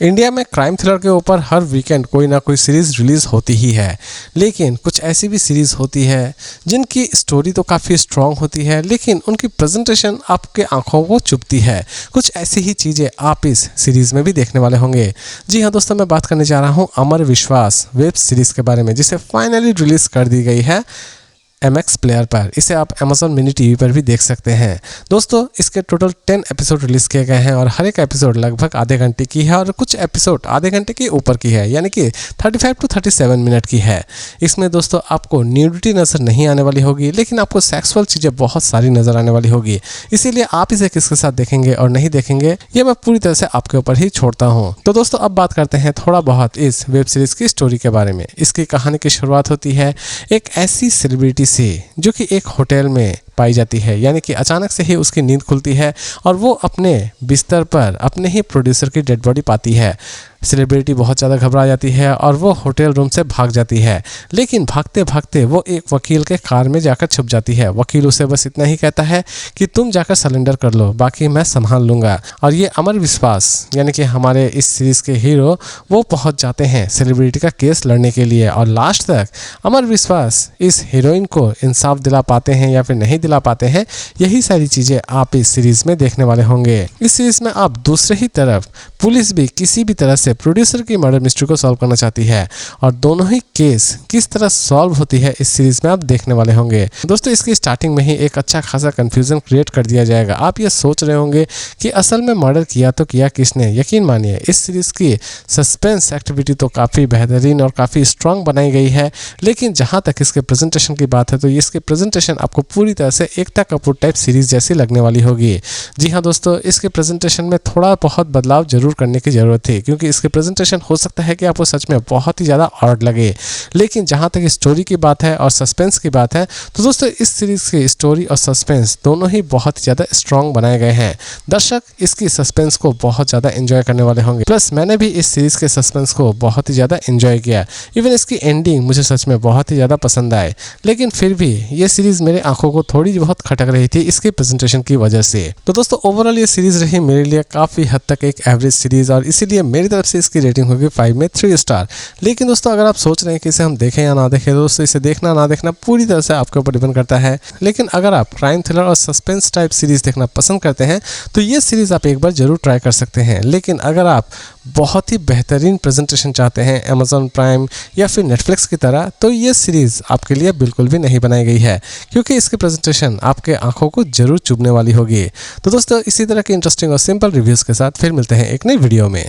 India में crime thriller के ऊपर हर वीकेंड कोई ना कोई सीरीज रिलीज होती ही है, लेकिन कुछ ऐसी भी सीरीज होती है जिनकी स्टोरी तो काफ़ी स्ट्रॉन्ग होती है, लेकिन उनकी प्रेजेंटेशन आपके आंखों को चुभती है। कुछ ऐसी ही चीज़ें आप इस सीरीज में भी देखने वाले होंगे। जी हाँ दोस्तों, मैं बात करने जा रहा हूँ अमर विश्वास वेब सीरीज के बारे में, जिसे फाइनली रिलीज कर दी गई है MX प्लेयर पर। इसे आप Amazon मिनी टीवी पर भी देख सकते हैं। दोस्तों, इसके टोटल 10 एपिसोड रिलीज किए गए हैं और हर एक एपिसोड लगभग आधे घंटे की है और कुछ एपिसोड आधे घंटे के ऊपर की है, यानी कि 35 to 37 मिनट की है। इसमें दोस्तों आपको न्यूडिटी नज़र नहीं आने वाली होगी, लेकिन आपको सेक्सुअल चीज़ें बहुत सारी नज़र आने वाली होगी। इसीलिए आप इसे किसके साथ देखेंगे और नहीं देखेंगे, ये मैं पूरी तरह से आपके ऊपर ही छोड़ता हूँ। तो दोस्तों, अब बात करते हैं थोड़ा बहुत इस वेब सीरीज की स्टोरी के बारे में। इसकी कहानी की शुरुआत होती है एक ऐसी सेलिब्रिटी से जो कि एक होटल में पाई जाती है, यानी कि अचानक से ही उसकी नींद खुलती है और वो अपने बिस्तर पर अपने ही प्रोड्यूसर की डेड बॉडी पाती है। सेलिब्रिटी बहुत ज़्यादा घबरा जाती है और वो होटल रूम से भाग जाती है, लेकिन भागते भागते वो एक वकील के कार में जाकर छुप जाती है। वकील उसे बस इतना ही कहता है कि तुम जाकर सरेंडर कर लो, बाकी मैं संभाल लूँगा। और ये अमर विश्वास यानी कि हमारे इस सीरीज़ के हीरो वो पहुँच जाते हैं सेलिब्रिटी का केस लड़ने के लिए, और लास्ट तक अमर विश्वास इस हीरोइन को इंसाफ दिला पाते हैं या फिर नहीं दिला पाते हैं, यही सारी चीज़ें आप इस सीरीज़ में देखने वाले होंगे। इस सीरीज़ में आप दूसरे ही तरफ पुलिस भी किसी भी तरह से प्रोड्यूसर की मर्डर मिस्ट्री को सॉल्व करना चाहती है, और दोनों ही केस किस तरह सॉल्व होती है इस सीरीज में आप देखने वाले होंगे। दोस्तों, इसकी स्टार्टिंग में ही एक अच्छा खासा कंफ्यूजन क्रिएट कर दिया जाएगा। आप ये सोच रहे होंगे कि असल में मर्डर किया तो किया किसने। यकीन मानिए, इस सीरीज की सस्पेंस एक्टिविटी तो काफ़ी बेहतरीन और काफ़ी स्ट्रांग बनाई गई है, लेकिन जहाँ तक इसके प्रेजेंटेशन की बात है तो इसकी प्रेजेंटेशन आपको पूरी तरह से एकता कपूर टाइप सीरीज जैसी लगने वाली होगी। जी हाँ दोस्तों, इसके प्रेजेंटेशन में थोड़ा बहुत बदलाव जरूर करने की जरूरत थी, क्योंकि इसके प्रेजेंटेशन हो सकता है कि आपको सच में बहुत ही ज़्यादा ऑड लगे, लेकिन जहाँ तक स्टोरी की बात है और सस्पेंस की बात है तो दोस्तों इस सीरीज़ की स्टोरी और सस्पेंस दोनों ही बहुत ही ज़्यादा स्ट्रॉन्ग बनाए गए हैं। दर्शक इसकी सस्पेंस को बहुत ज़्यादा एंजॉय करने वाले होंगे। प्लस मैंने भी इस सीरीज़ के सस्पेंस को बहुत ही ज़्यादा एंजॉय किया। इवन इसकी एंडिंग मुझे सच में बहुत ही ज़्यादा पसंद आए, लेकिन फिर भी ये सीरीज़ मेरे आंखों को थोड़ी बहुत खटक रही थी इसकी प्रेजेंटेशन की वजह से। तो दोस्तों, ओवरऑल ये सीरीज़ रही मेरे लिए काफ़ी हद तक एक एवरेज सीरीज़, और इसीलिए मेरी तरफ से इसकी रेटिंग होगी 5 में 3 स्टार। लेकिन दोस्तों, अगर आप सोच रहे हैं कि इसे हम देखें या ना देखें, दोस्तों इसे देखना ना देखना पूरी तरह से आपके ऊपर डिपेंड करता है। लेकिन अगर आप क्राइम थ्रिलर और सस्पेंस टाइप सीरीज देखना पसंद करते हैं तो ये सीरीज आप एक बार जरूर ट्राई कर सकते हैं। लेकिन अगर आप बहुत ही बेहतरीन प्रेजेंटेशन चाहते हैं Amazon प्राइम या फिर नेटफ्लिक्स की तरह, तो ये सीरीज आपके लिए बिल्कुल भी नहीं बनाई गई है, क्योंकि इसकी प्रेजेंटेशन आपके आंखों को जरूर चुभने वाली होगी। तो दोस्तों, इसी तरह के इंटरेस्टिंग और सिंपल रिव्यूज के साथ फिर मिलते हैं एक नई वीडियो में।